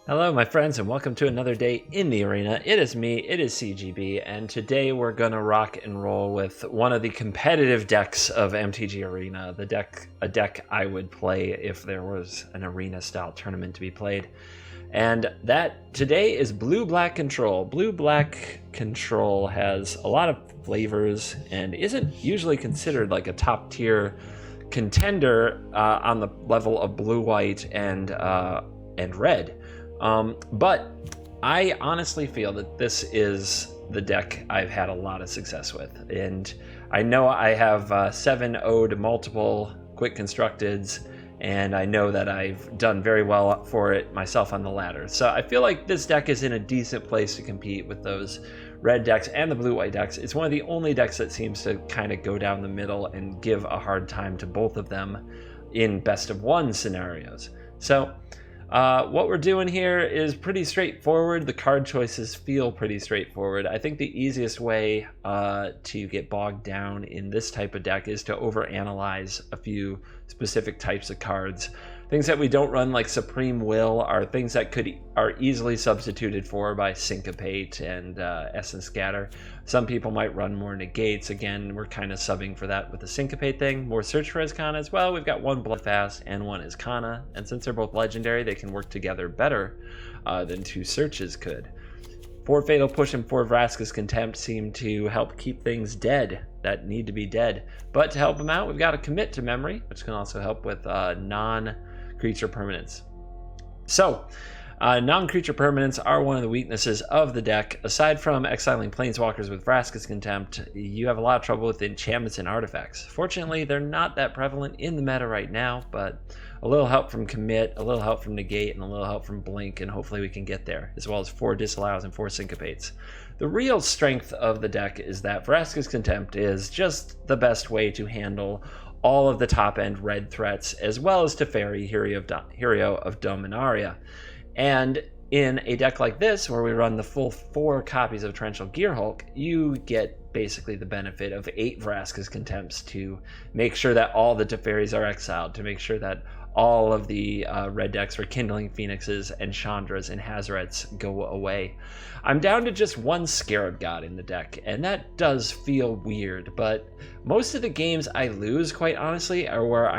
Hello my friends and welcome to another day in the arena. It is me, it is CGB, and today we're gonna rock and roll with one of the competitive decks of MTG Arena, a deck I would play if there was an arena style tournament to be played. And that today is Blue-Black Control. Blue-Black Control has a lot of flavors and isn't usually considered like a top tier contender on the level of blue-white and red. But I honestly feel that this is the deck I've had a lot of success with. And I know I have 7-0'd multiple quick constructeds, and I know that I've done very well for it myself on the ladder. So I feel like this deck is in a decent place to compete with those red decks and the blue-white decks. It's one of the only decks that seems to kind of go down the middle and give a hard time to both of them in best of one scenarios. So what we're doing here is pretty straightforward. The card choices feel pretty straightforward. I think the easiest way to get bogged down in this type of deck is to overanalyze a few specific types of cards. Things that we don't run, like Supreme Will, are things that are easily substituted for by Syncopate and Essence Scatter. Some people might run more Negates. Again, we're kind of subbing for that with the Syncopate thing. More Search for Azcanta as well. We've got one Bloodfast and one Azcanta, and since they're both legendary, they can work together better than two searches could. 4 Fatal Push and 4 Vraska's Contempt seem to help keep things dead that need to be dead. But to help them out, we've got a Commit to Memory, which can also help with non-creature permanents. So, non-creature permanents are one of the weaknesses of the deck. Aside from exiling planeswalkers with Vraska's Contempt, you have a lot of trouble with enchantments and artifacts. Fortunately, they're not that prevalent in the meta right now, but a little help from Commit, a little help from Negate, and a little help from Blink, and hopefully we can get there, as well as 4 Disallows and 4 Syncopates. The real strength of the deck is that Vraska's Contempt is just the best way to handle all of the top-end red threats, as well as Teferi, Hero of Dominaria. And in a deck like this, where we run the full 4 copies of Torrential Gearhulk, you get basically the benefit of 8 Vraska's Contempts to make sure that all the Teferis are exiled, to make sure that all of the red decks for Kindling Phoenixes and Chandras and Hazarets go away. I'm down to just one Scarab God in the deck, and that does feel weird, but most of the games I lose, quite honestly, are where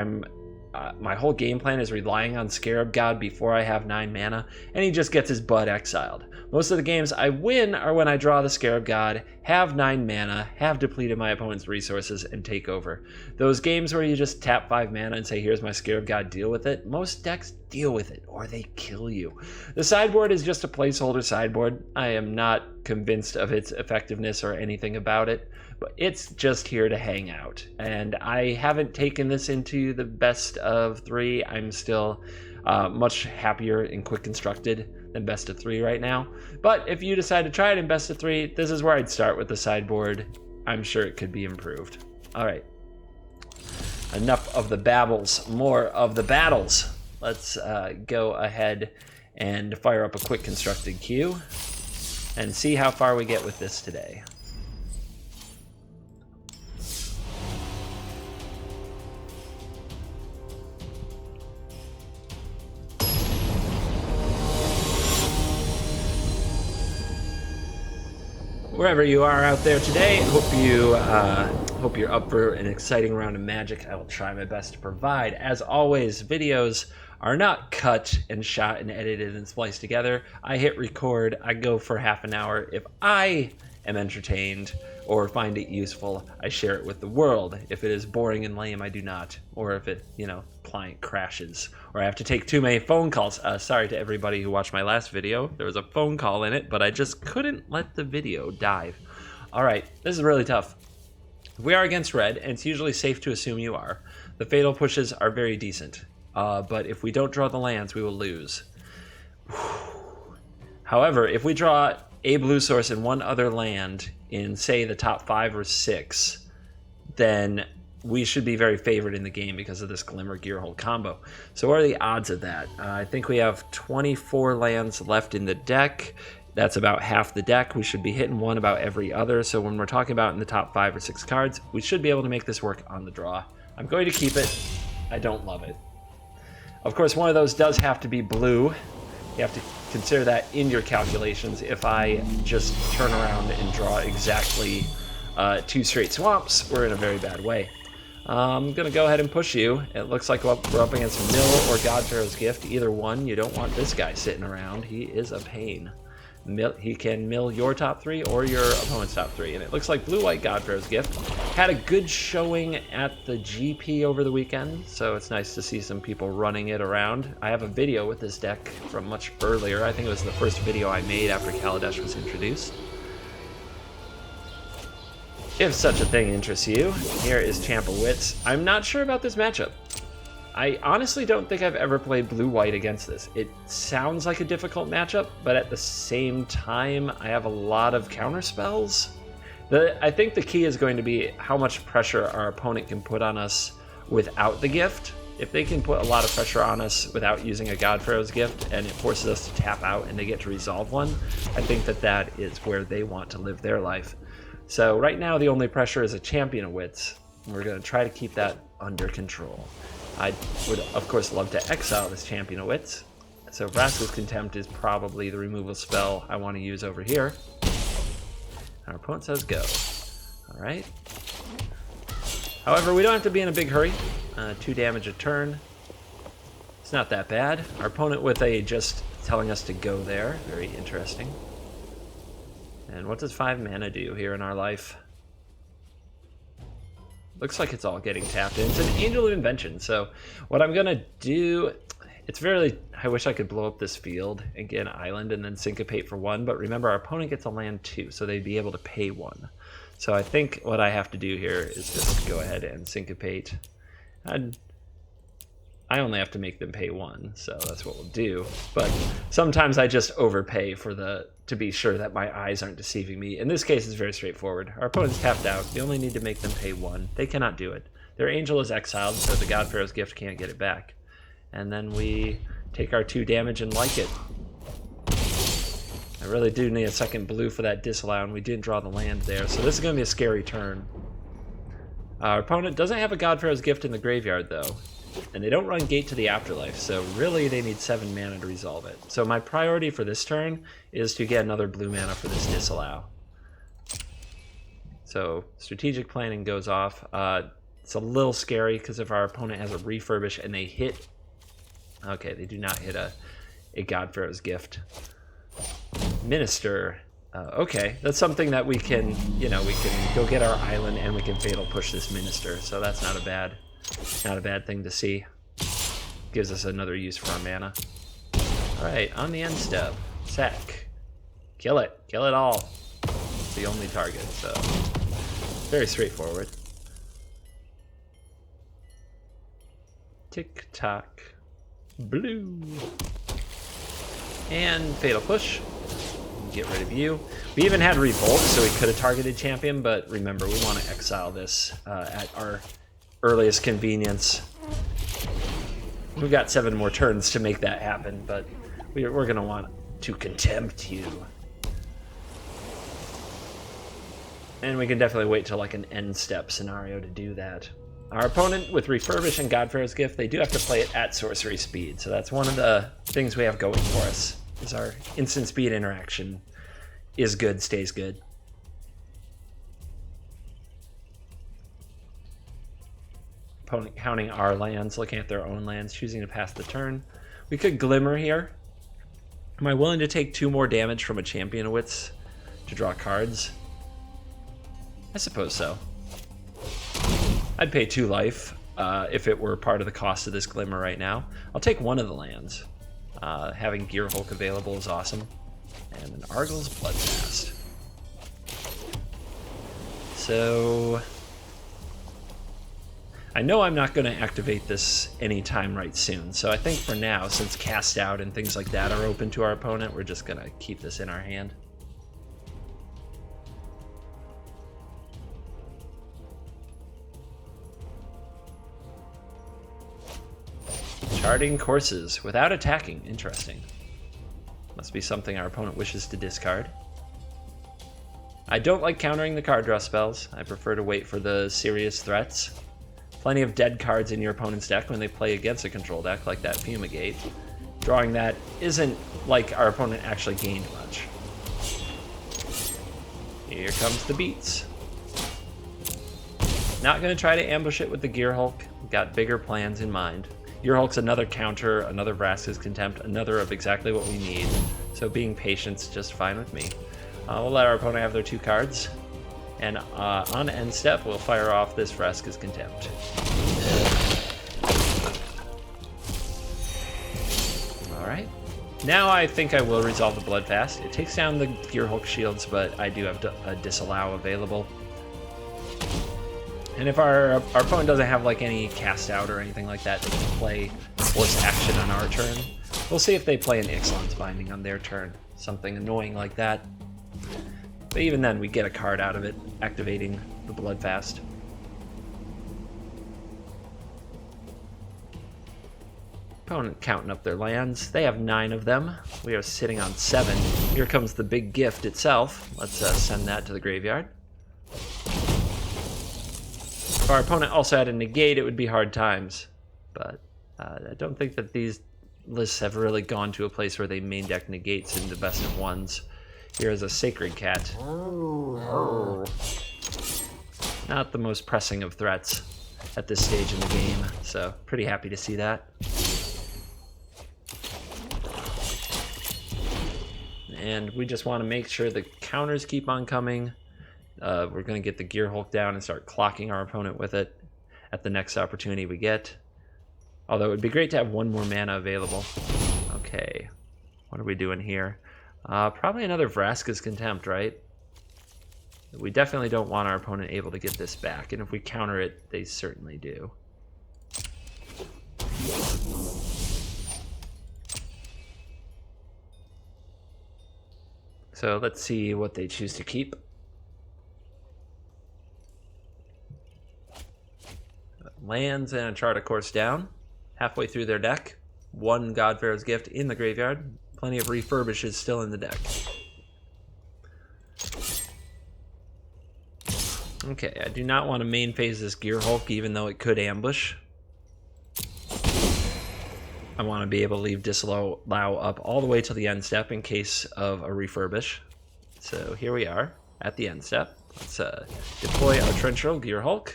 my whole game plan is relying on Scarab God before I have 9 mana, and he just gets his butt exiled. Most of the games I win are when I draw the Scarab God, have 9 mana, have depleted my opponent's resources, and take over. Those games where you just tap 5 mana and say, here's my Scarab God, deal with it, most decks deal with it, or they kill you. The sideboard is just a placeholder sideboard. I am not convinced of its effectiveness or anything about it, but it's just here to hang out. And I haven't taken this into the best of 3. I'm still much happier in quick constructed than best of 3 right now. But if you decide to try it in best of 3, this is where I'd start with the sideboard. I'm sure it could be improved. All right. Enough of the babbles, more of the battles. Let's go ahead and fire up a quick constructed queue and see how far we get with this today. Wherever you are out there today, hope you're up for an exciting round of Magic. I will try my best to provide. As always, videos are not cut and shot and edited and spliced together. I hit record, I go for half an hour. If I am entertained or find it useful, I share it with the world. If it is boring and lame, I do not. Or if it, client crashes, or I have to take too many phone calls. Sorry to everybody who watched my last video. There was a phone call in it, but I just couldn't let the video dive. All right, this is really tough. We are against red, and it's usually safe to assume you are. The fatal pushes are very decent, but if we don't draw the lands, we will lose. However, if we draw a blue source and one other land in, say, the top 5 or 6, then we should be very favored in the game because of this Glimmer Gearhulk combo. So what are the odds of that? I think we have 24 lands left in the deck. That's about half the deck. We should be hitting one about every other. So when we're talking about in the top 5 or 6 cards, we should be able to make this work on the draw. I'm going to keep it. I don't love it. Of course, one of those does have to be blue. You have to consider that in your calculations. If I just turn around and draw exactly 2 straight swamps, we're in a very bad way. I'm going to go ahead and push you. It looks like we're up against Mill or Godpharaoh's Gift. Either one, you don't want this guy sitting around. He is a pain. He can mill your top 3 or your opponent's top 3. And it looks like Blue-White Godpharaoh's Gift had a good showing at the GP over the weekend, so it's nice to see some people running it around. I have a video with this deck from much earlier. I think it was the first video I made after Kaladesh was introduced. If such a thing interests you, here is Champ of Wits. I'm not sure about this matchup. I honestly don't think I've ever played Blue-White against this. It sounds like a difficult matchup, but at the same time, I have a lot of counter spells. I think the key is going to be how much pressure our opponent can put on us without the gift. If they can put a lot of pressure on us without using a Godpharaoh's Gift, and it forces us to tap out and they get to resolve one, I think that is where they want to live their life. So right now, the only pressure is a Champion of Wits. And we're going to try to keep that under control. I would, of course, love to exile this Champion of Wits. So Vraska's Contempt is probably the removal spell I want to use over here. Our opponent says go. All right. However, we don't have to be in a big hurry. 2 damage a turn. It's not that bad. Our opponent with a just telling us to go there. Very interesting. And what does 5 mana do here in our life? Looks like it's all getting tapped in. It's an Angel of Invention. So what I'm going to do, it's very, I wish I could blow up this field and get an island and then syncopate for 1. But remember, our opponent gets a land too, so they'd be able to pay 1. So I think what I have to do here is just go ahead and syncopate. I only have to make them pay 1, so that's what we'll do. But sometimes I just overpay to be sure that my eyes aren't deceiving me. In this case, it's very straightforward. Our opponent's tapped out. We only need to make them pay 1. They cannot do it. Their angel is exiled, so the Godpharaoh's Gift can't get it back. And then we take our 2 damage and like it. I really do need a second blue for that Disallow, and we didn't draw the land there, so this is going to be a scary turn. Our opponent doesn't have a Godpharaoh's Gift in the graveyard, though. And they don't run Gate to the Afterlife, so really they need 7 mana to resolve it. So my priority for this turn is to get another blue mana for this Disallow. So strategic planning goes off. It's a little scary because if our opponent has a Refurbish and they hit... Okay, they do not hit a Godpharaoh's Gift. Minister. Okay, that's something that we can, we can go get our island and we can Fatal Push this Minister. So that's not a bad thing to see. Gives us another use for our mana. Alright, on the end step. Sack. Kill it. Kill it all. It's the only target, so very straightforward. Tick-tock. Blue. And Fatal Push. Get rid of you. We even had Revolt, so we could have targeted Champion, but remember, we want to exile this at our earliest convenience. We've got 7 more turns to make that happen, but we're going to want to Contempt you. And we can definitely wait till like an end step scenario to do that. Our opponent with Refurbish and Godpharaoh's Gift, they do have to play it at sorcery speed, so that's one of the things we have going for us, is our instant speed interaction is good, stays good. Opponent counting our lands, looking at their own lands, choosing to pass the turn. We could Glimmer here. Am I willing to take 2 more damage from a Champion of Wits to draw cards? I suppose so. I'd pay 2 life if it were part of the cost of this Glimmer right now. I'll take 1 of the lands. Having Gearhulk available is awesome. And an Arguel's Bloodfast. So I know I'm not going to activate this anytime right soon, so I think for now, since Cast Out and things like that are open to our opponent, we're just going to keep this in our hand. Charting courses without attacking. Interesting. Must be something our opponent wishes to discard. I don't like countering the card draw spells. I prefer to wait for the serious threats. Plenty of dead cards in your opponent's deck when they play against a control deck, like that Fumigate. Drawing that isn't like our opponent actually gained much. Here comes the beats. Not going to try to ambush it with the Gearhulk. Got bigger plans in mind. Gearhulk's another counter, another Vraska's Contempt, another of exactly what we need. So being patient's just fine with me. We'll let our opponent have their 2 cards. And on end step, we'll fire off this Vraska's Contempt. Alright. Now I think I will resolve the Bloodfast. It takes down the Gearhulk shields, but I do have a Disallow available. And if our opponent doesn't have like any cast out or anything like that, they can play force action on our turn. We'll see if they play an Ixalan's Binding on their turn. Something annoying like that. But even then, we get a card out of it, activating the Bloodfast. Opponent counting up their lands. They have 9 of them. We are sitting on 7. Here comes the big gift itself. Let's send that to the graveyard. If our opponent also had a Negate, it would be hard times. But I don't think that these lists have really gone to a place where they main deck Negates in the best of ones. Here is a Sacred Cat. Not the most pressing of threats at this stage in the game, so pretty happy to see that. And we just want to make sure the counters keep on coming. We're going to get the Gearhulk down and start clocking our opponent with it at the next opportunity we get. Although it would be great to have 1 more mana available. Okay, what are we doing here? Probably another Vraska's Contempt, right? We definitely don't want our opponent able to get this back, and if we counter it, they certainly do. So let's see what they choose to keep. Lands and a Chart a Course down. Halfway through their deck. 1 Godfarer's Gift in the graveyard. Plenty of refurbishes still in the deck. Okay, I do not want to main phase this Gearhulk, even though it could ambush. I want to be able to leave Disallow up all the way to the end step in case of a refurbish. So here we are at the end step. Let's deploy our Torrential Gearhulk.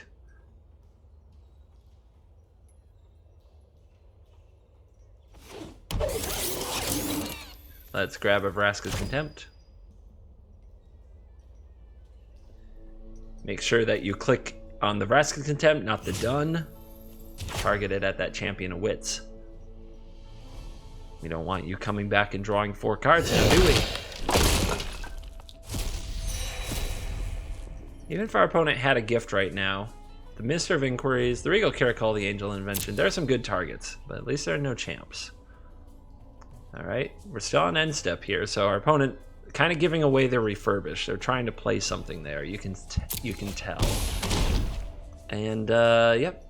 Let's grab a Vraska's Contempt. Make sure that you click on the Vraska's Contempt, not the done. Target it at that Champion of Wits. We don't want you coming back and drawing 4 cards now, do we? Even if our opponent had a gift right now, the Minister of Inquiries, the Regal Caracol, the Angel Invention, there are some good targets, but at least there are no champs. Alright, we're still on end step here, so our opponent kind of giving away their refurbish. They're trying to play something there, you can tell. And, yep.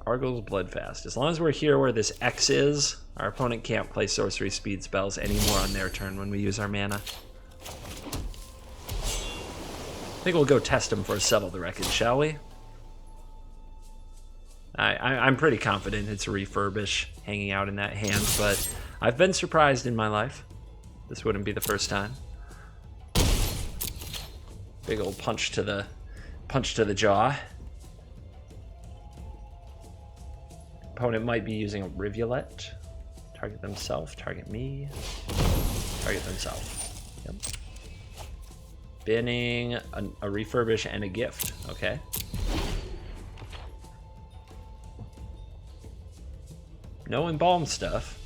Arguel's Bloodfast. As long as we're here where this X is, our opponent can't play sorcery speed spells anymore on their turn when we use our mana. I think we'll go test them for a Settle the Wreckage, shall we? I'm pretty confident it's a refurbish hanging out in that hand, but I've been surprised in my life. This wouldn't be the first time. Big old punch to the jaw. Opponent might be using a Rivulet. Target themselves, target me. Target themselves. Yep. Binning a refurbish and a gift. Okay. No embalm stuff.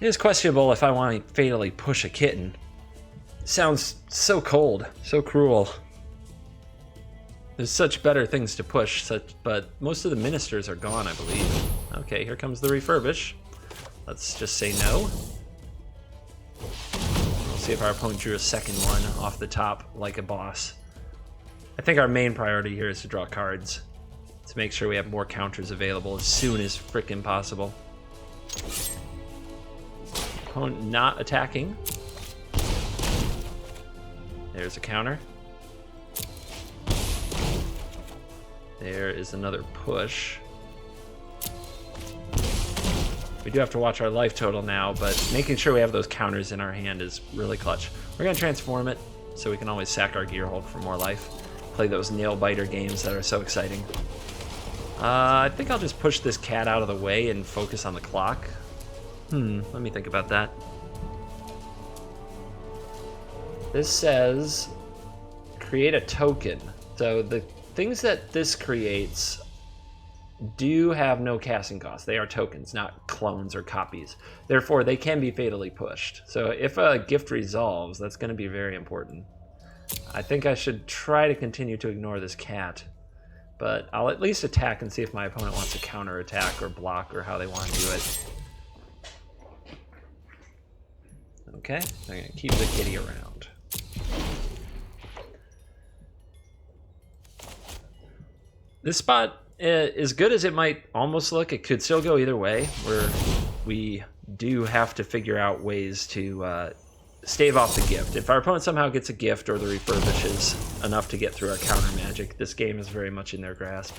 It is questionable if I want to fatally push a kitten. Sounds so cold, so cruel. There's such better things to push, but most of the ministers are gone, I believe. Okay, here comes the refurbish. Let's just say no. We'll see if our opponent drew a second one off the top like a boss. I think our main priority here is to draw cards to make sure we have more counters available as soon as frickin' possible. Opponent not attacking. There's a counter. There is another push. We do have to watch our life total now, but making sure we have those counters in our hand is really clutch. We're going to transform it so we can always sack our Gearhulk for more life. Play those nail-biter games that are so exciting. I think I'll just push this cat out of the way and focus on the clock. Let me think about that. This says create a token. So the things that this creates do have no casting cost. They are tokens, not clones or copies. Therefore, they can be fatally pushed. So if a gift resolves, that's going to be very important. I think I should try to continue to ignore this cat, but I'll at least attack and see if my opponent wants to counter attack or block or how they want to do it. Okay, I'm going to keep the kitty around. This spot, as good as it might almost look, it could still go either way, where we do have to figure out ways to stave off the gift. If our opponent somehow gets a gift or the refurbishes enough to get through our counter magic, this game is very much in their grasp.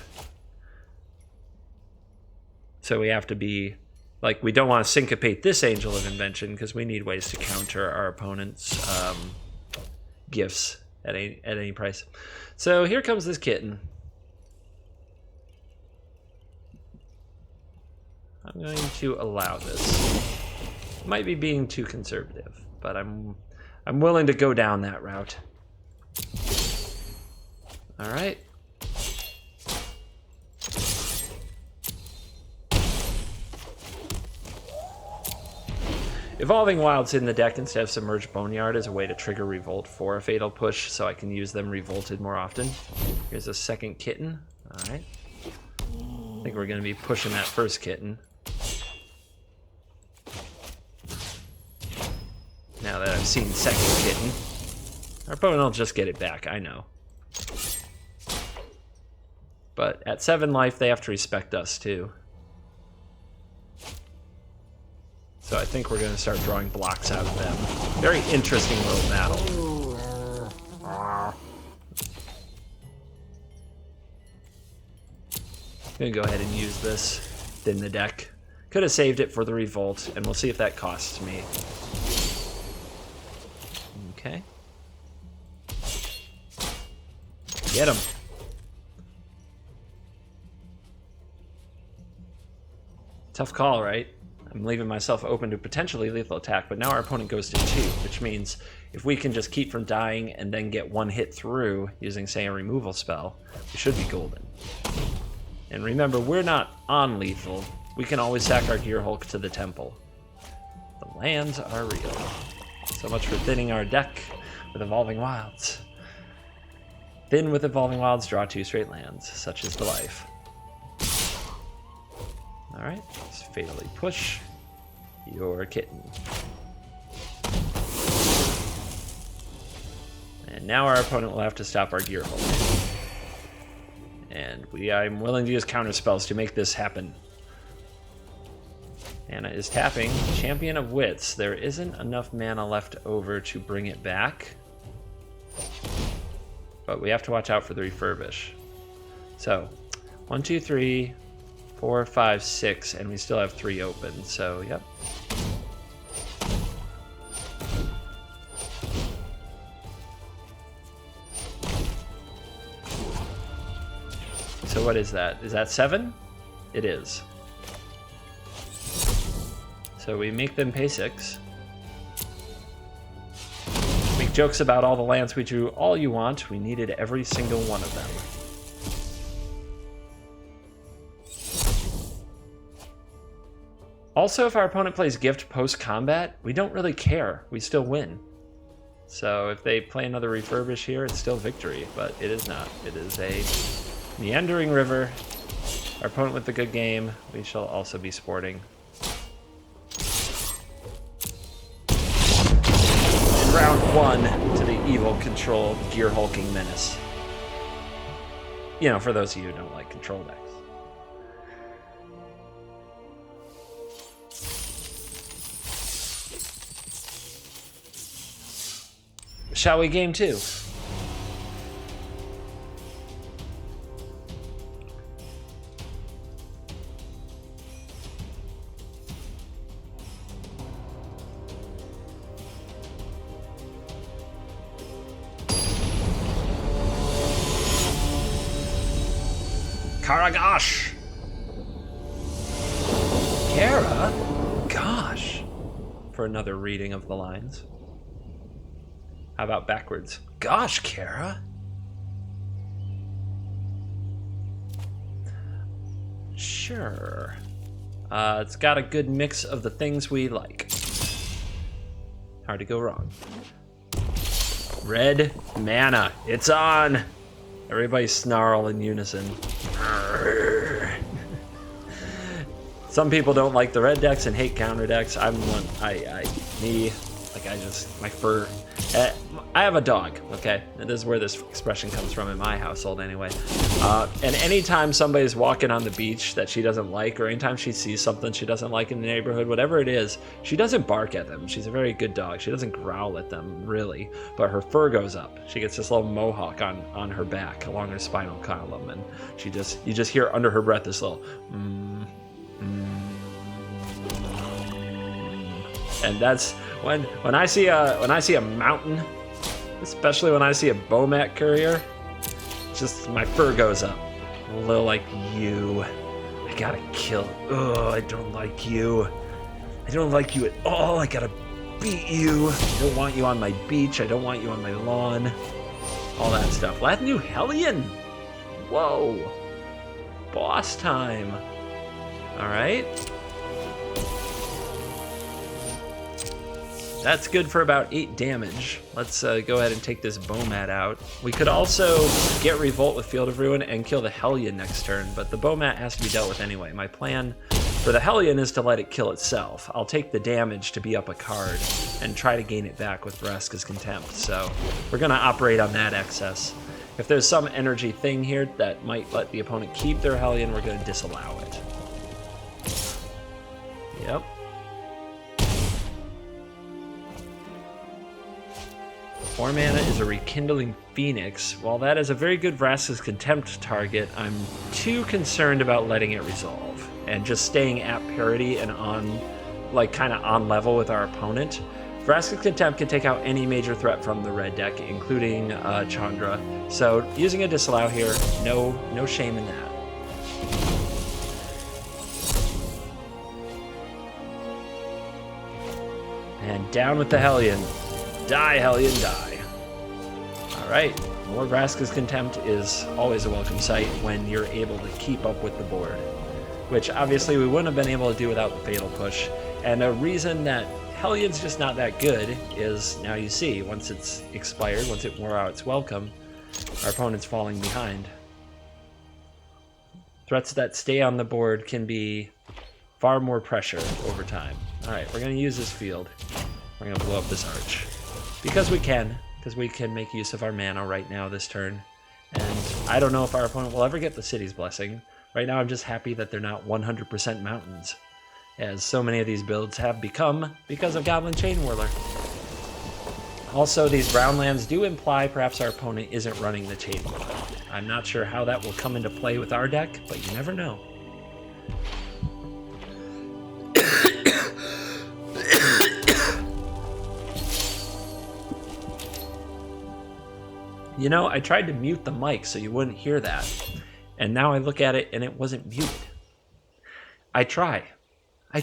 So we have to be, like, we don't want to syncopate this Angel of Invention because we need ways to counter our opponent's gifts at any price. So here comes this kitten. I'm going to allow this. Might be being too conservative, but I'm willing to go down that route. All right. Evolving Wilds in the deck instead of Submerged Boneyard is a way to trigger Revolt for a Fatal Push, so I can use them revolted more often. Here's a second kitten. All right. I think we're going to be pushing that first kitten. Now that I've seen second kitten, our opponent will just get it back, I know. But at 7 life, they have to respect us too. So I think we're going to start drawing blocks out of them. Very interesting little battle. I'm going to go ahead and use this, thin the deck. Could have saved it for the Revolt, and we'll see if that costs me. Okay. Get him. Tough call, right? I'm leaving myself open to potentially lethal attack, but now our opponent goes to 2, which means if we can just keep from dying and then get one hit through using, say, a removal spell, we should be golden. And remember, we're not on lethal. We can always sack our Gearhulk to the temple. The lands are real. So much for thinning our deck with Evolving Wilds. Thin with Evolving Wilds, draw 2 straight lands. Such is the life. Alright, let's fatally push your kitten. And now our opponent will have to stop our Gearhulk. And I'm willing to use counter spells to make this happen. Anna is tapping Champion of Wits. There isn't enough mana left over to bring it back, but we have to watch out for the refurbish. So 1, 2, 3, 4, 5, 6, and we still have 3 open, so yep. So what is that? Is that 7? It is. So we make them pay 6. Make jokes about all the lands we drew all you want. We needed every single one of them. Also, if our opponent plays Gift post-combat, we don't really care. We still win. So if they play another Refurbish here, it's still victory, but it is not. It is a meandering river. Our opponent with the good game, we shall also be sporting. Round 1 to the evil control Gearhulking menace. You know, for those of you who don't like control decks. Shall we game 2? Karagash! Kara? Gosh. For another reading of the lines. How about backwards? Gosh, Kara. Sure. It's got a good mix of the things we like. Hard to go wrong. Red mana. It's on. Everybody snarl in unison. Some people don't like the red decks and hate counter decks. I'm one. My fur. I have a dog, okay? And this is where this expression comes from in my household anyway. And anytime somebody's walking on the beach that she doesn't like, or anytime she sees something she doesn't like in the neighborhood, whatever it is, she doesn't bark at them. She's a very good dog. She doesn't growl at them, really. But her fur goes up. She gets this little mohawk on her back, along her spinal column, and you just hear under her breath this little and that's when I see a mountain, especially when I see a Bomat courier, just my fur goes up. A little like you. I gotta kill. Oh, I don't like you. I don't like you at all. I gotta beat you. I don't want you on my beach. I don't want you on my lawn. All that stuff. That new Hellion. Whoa. Boss time. All right. That's good for about 8 damage. Let's go ahead and take this Bomat out. We could also get Revolt with Field of Ruin and kill the Hellion next turn, but the Bomat has to be dealt with anyway. My plan for the Hellion is to let it kill itself. I'll take the damage to be up a card and try to gain it back with Vraska's Contempt. So we're going to operate on that excess. If there's some energy thing here that might let the opponent keep their Hellion, we're going to disallow it. Yep. 4 mana is a Rekindling Phoenix. While that is a very good Vraska's Contempt target, I'm too concerned about letting it resolve and just staying at parity and on, like, kind of on level with our opponent. Vraska's Contempt can take out any major threat from the red deck, including Chandra. So using a Disallow here, no shame in that. And down with the Hellion. Die, Hellion, die. Alright, more Vraska's Contempt is always a welcome sight when you're able to keep up with the board, which obviously we wouldn't have been able to do without the Fatal Push. And a reason that Hellion's just not that good is, now you see, once it's expired, once it wore out its welcome, our opponent's falling behind. Threats that stay on the board can be far more pressure over time. Alright, we're going to use this field. We're going to blow up this arch. Because we can make use of our mana right now this turn. And I don't know if our opponent will ever get the City's Blessing. Right now I'm just happy that they're not 100% mountains, as so many of these builds have become because of Goblin Chainwhirler. Also, these brown lands do imply perhaps our opponent isn't running the Chainwhirler. I'm not sure how that will come into play with our deck, but you never know. You know, I tried to mute the mic so you wouldn't hear that, and now I look at it and it wasn't muted. I try. Why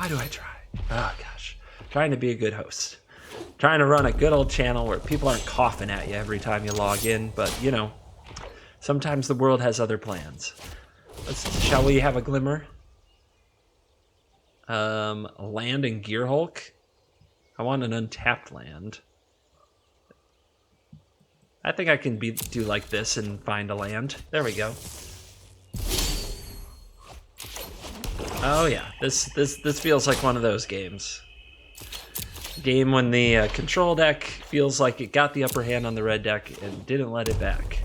do I try? Oh gosh, trying to be a good host. Trying to run a good old channel where people aren't coughing at you every time you log in, but you know, sometimes the world has other plans. Shall we have a Glimmer? Land in Gearhulk? I want an untapped land. I think I can do like this and find a land. There we go. Oh yeah, this feels like one of those games. Game when the control deck feels like it got the upper hand on the red deck and didn't let it back.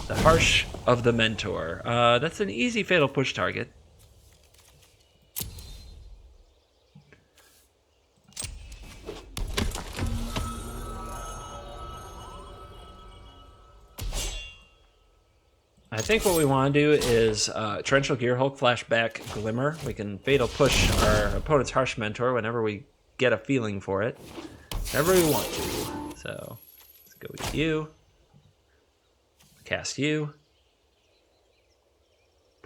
The Harsh of the Mentor. That's an easy Fatal Push target. I think what we want to do is Torrential Gearhulk flashback Glimmer. We can Fatal Push our opponent's Harsh Mentor whenever we get a feeling for it. Whenever we want to. So, let's go with you. Cast you.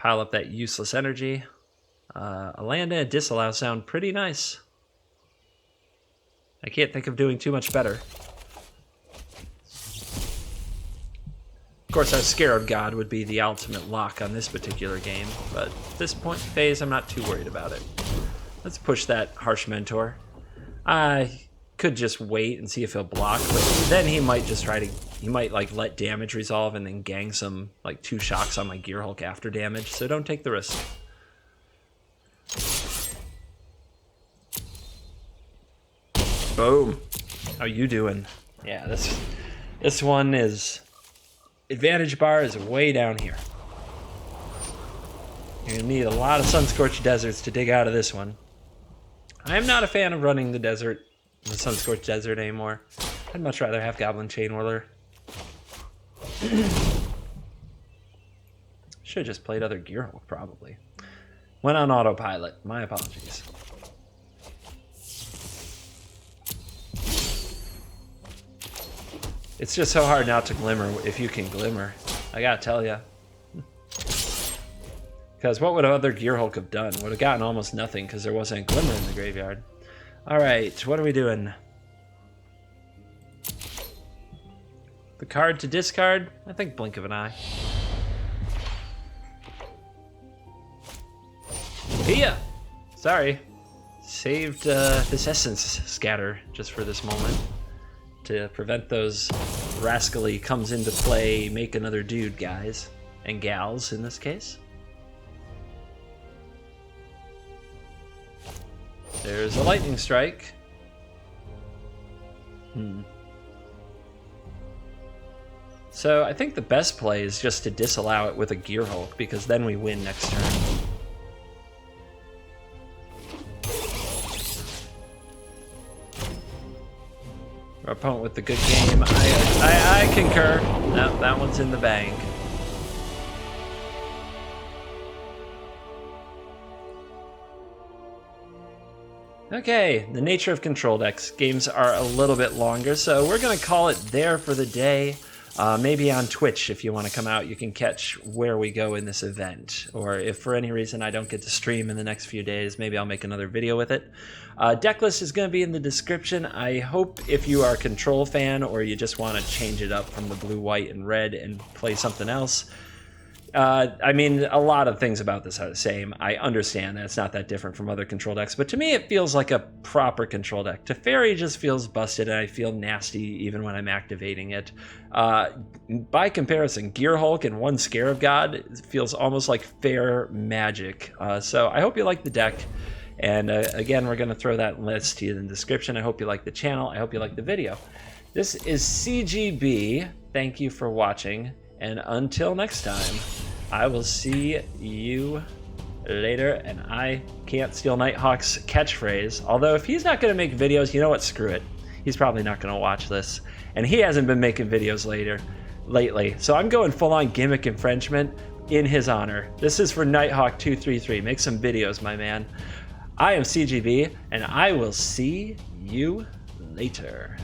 Pile up that useless energy. A land and a Disallow sound pretty nice. I can't think of doing too much better. Of course, our Scarab God would be the ultimate lock on this particular game, but at this point in the phase, I'm not too worried about it. Let's push that Harsh Mentor. I could just wait and see if he'll block, but then he might just try to... He might like let damage resolve and then gang some like 2 shocks on my Gearhulk after damage, so don't take the risk. Boom. How you doing? Yeah, this one is... Advantage bar is way down here. You're gonna need a lot of Sunscorched Deserts to dig out of this one. I'm not a fan of running the Sunscorched Desert anymore. I'd much rather have Goblin Chain Whirler. Should have just played other Gearhulk, probably. Went on autopilot. My apologies. It's just so hard not to glimmer if you can glimmer. I gotta tell ya. Because what would other Gearhulk have done? Would have gotten almost nothing because there wasn't a glimmer in the graveyard. Alright, what are we doing? The card to discard? I think blink of an eye. Pia! Sorry. Saved this Essence Scatter just for this moment. To prevent those rascally comes into play, make another dude guys. And gals in this case. There's a Lightning Strike. So I think the best play is just to disallow it with a Gearhulk, because then we win next turn. Our opponent with the good game. I concur. No, that one's in the bag. Okay, the nature of control decks. Games are a little bit longer, so we're going to call it there for the day. Maybe on Twitch, if you want to come out, you can catch where we go in this event. Or if for any reason I don't get to stream in the next few days, maybe I'll make another video with it. Deck list is going to be in the description. I hope if you are a control fan or you just want to change it up from the blue, white, and red and play something else. I mean, a lot of things about this are the same. I understand that it's not that different from other control decks, but to me it feels like a proper control deck. Teferi just feels busted and I feel nasty even when I'm activating it. By comparison, Gearhulk and one Scarab God feels almost like fair magic. So I hope you like the deck. And again, we're going to throw that list to you in the description. I hope you like the channel. I hope you like the video. This is CGB. Thank you for watching. And until next time, I will see you later. And I can't steal Nighthawk's catchphrase. Although if he's not going to make videos, you know what? Screw it. He's probably not going to watch this. And he hasn't been making videos lately. So I'm going full-on gimmick infringement in his honor. This is for Nighthawk233. Make some videos, my man. I am CGB, and I will see you later.